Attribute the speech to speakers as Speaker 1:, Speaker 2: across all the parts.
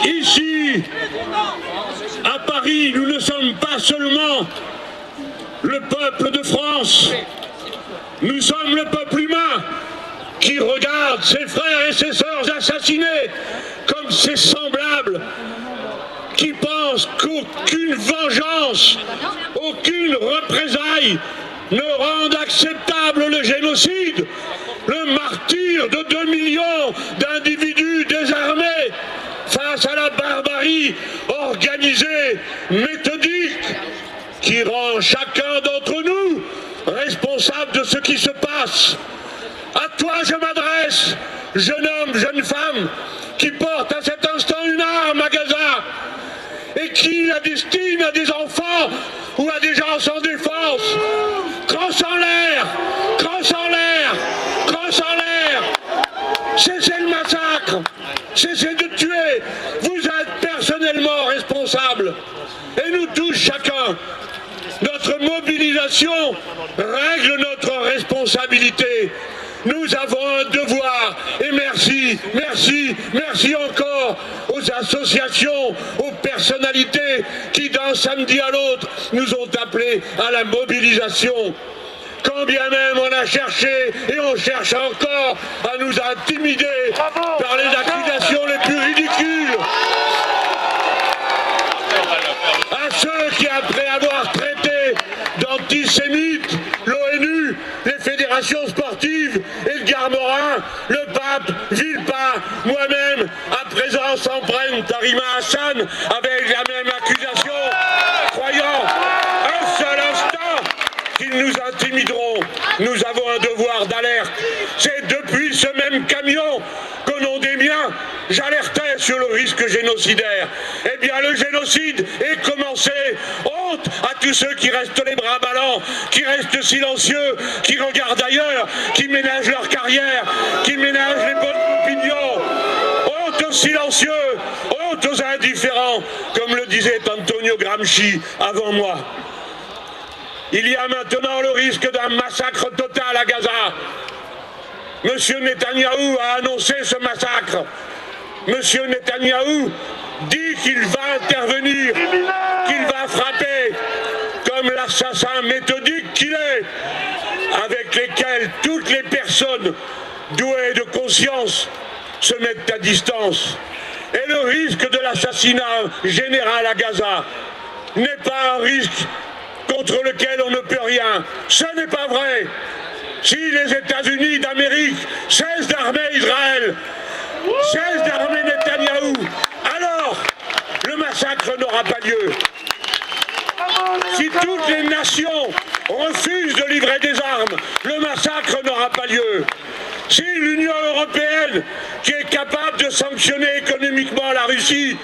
Speaker 1: Ici, à Paris, nous ne sommes pas seulement le peuple de France, nous sommes le peuple humain qui regarde ses frères et ses sœurs assassinés comme ses semblables, qui pense qu'aucune vengeance, aucune représailles ne rende acceptable le génocide, le martyre de 2 millions d'individus désarmés face à la barbarie organisée, méthodique, qui rend chacun d'entre nous responsable de ce qui se passe. À toi je m'adresse, jeune homme, jeune femme, qui porte à cet instant une arme à Gaza et qui la destine à des enfants ou à des gens sans défense. Crosse en l'air, crosse en l'air, crosse en l'air. Cessez le massacre, cessez de tuer. Vous êtes personnellement responsables. Et nous tous, chacun, notre mobilisation règle notre responsabilité. Nous avons un devoir, et merci, merci, merci encore aux associations, aux personnalités qui d'un samedi à l'autre nous ont appelés à la mobilisation. Quand bien même on a cherché et on cherche encore à nous intimider par les accusations les plus ridicules. À ceux qui, après avoir traité d'antisémites l'ONU, les fédérations sportives et le Garmorin, le pape, Villepin, moi-même, à présent s'en prennent Tarima Hassan avec la même accusation, croyant un seul instant qu'ils nous intimideront. Nous avons un devoir d'alerte. C'est depuis ce même camion qu'au nom des miens, j'alertais sur le risque génocidaire. Eh bien, le génocide est commencé. Honte à tous ceux qui restent les bras ballants, qui restent silencieux, qui regardent ailleurs, qui ménagent leur carrière, qui ménagent les bonnes opinions. Honte aux silencieux, honte aux indifférents, comme le disait Antonio Gramsci avant moi. Il y a maintenant le risque d'un massacre total à Gaza. Monsieur Netanyahou a annoncé ce massacre. Monsieur Netanyahou dit qu'il va intervenir, qu'il va frapper, comme l'assassin méthodique qu'il est, avec lesquels toutes les personnes douées de conscience se mettent à distance. Et le risque de l'assassinat général à Gaza n'est pas un risque contre lequel on ne peut rien. Ce n'est pas vrai. Si les États-Unis d'Amérique cessent d'armer Israël, cessent d'armer Netanyahou, alors le massacre n'aura pas lieu. Si toutes les nations refusent de livrer des armes, le massacre n'aura pas lieu. Si l'Union européenne, qui est capable de sanctionner économiquement la Russie,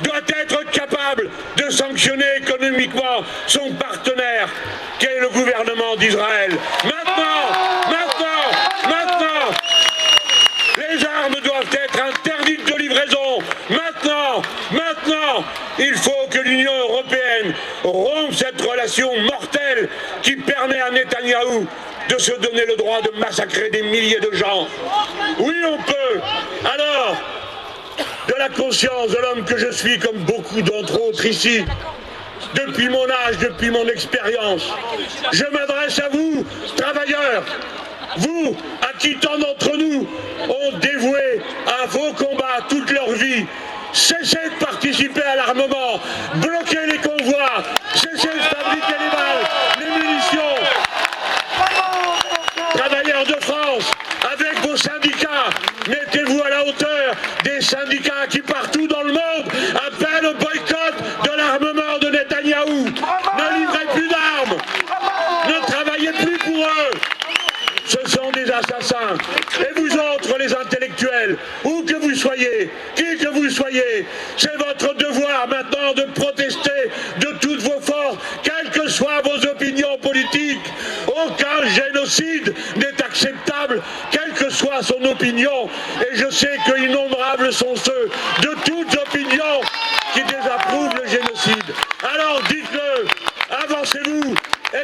Speaker 1: doit être capable de sanctionner économiquement son partenaire, qu'est le gouvernement d'Israël. Maintenant, les armes doivent être interdites de livraison. Maintenant, il faut que l'Union européenne rompe cette relation mortelle qui permet à Netanyahou de se donner le droit de massacrer des milliers de gens. Oui, on peut. Alors, de la conscience de l'homme que je suis, comme beaucoup d'entre autres ici, depuis mon âge, depuis mon expérience, je m'adresse à vous, travailleurs, vous, à qui tant d'entre nous ont dévoué à vos combats toute leur vie. Cessez de participer à l'armement, bloquez les convois, cessez de fabriquer les balles, les munitions. Travailleurs de France, avec vos syndicats, mettez-vous à la hauteur des syndicats qui partout dans le monde appellent au boycott de l'armement de Netanyahou. Ne livrez plus d'armes, ne travaillez plus pour eux. Ce sont des assassins. Et vous autres, les intellectuels, où que vous soyez, qui que vous soyez, c'est votre devoir maintenant de protester de toutes vos forces, quelles que soient vos opinions politiques. Aucun génocide n'est acceptable, quelle que soit son opinion. Et je sais que innombrables sont ceux de toutes opinions qui désapprouvent le génocide. Alors dites-le, avancez-vous,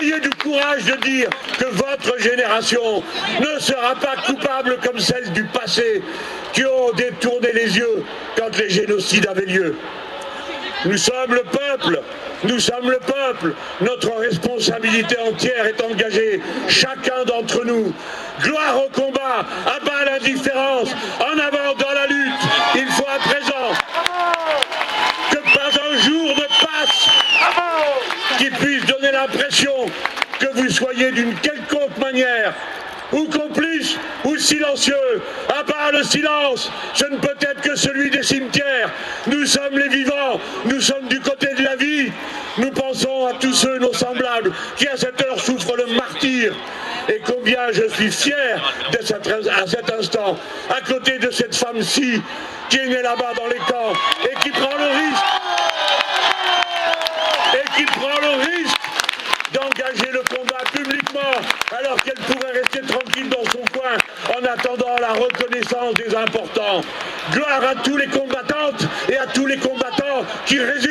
Speaker 1: ayez ayez du courage de dire que votre génération ne sera pas coupable comme celle du passé, qui ont détourné les yeux quand les génocides avaient lieu. Nous sommes le peuple, nous sommes le peuple. Notre responsabilité entière est engagée, chacun d'entre nous. Gloire au combat, à bas l'indifférence, en avant dans la lutte. Il faut à présent que pas un jour ne passe qui puisse donner l'impression que vous soyez d'une quelconque manière ou complice ou silencieux. À bas le silence, ce ne peut être que celui des cimetières. Nous sommes les vivants, nous sommes du côté de la vie. Nous pensons à tous ceux, nos semblables, qui à cette heure souffrent le martyre. Et combien je suis fier à cet instant, à côté de cette femme-ci, qui est née là-bas dans les camps, et qui prend le risque d'engager le combat publiquement, alors qu'elle pourrait rester tranquille dans son coin en attendant la reconnaissance des importants. Gloire à tous les combattantes et à tous les combattants qui résistent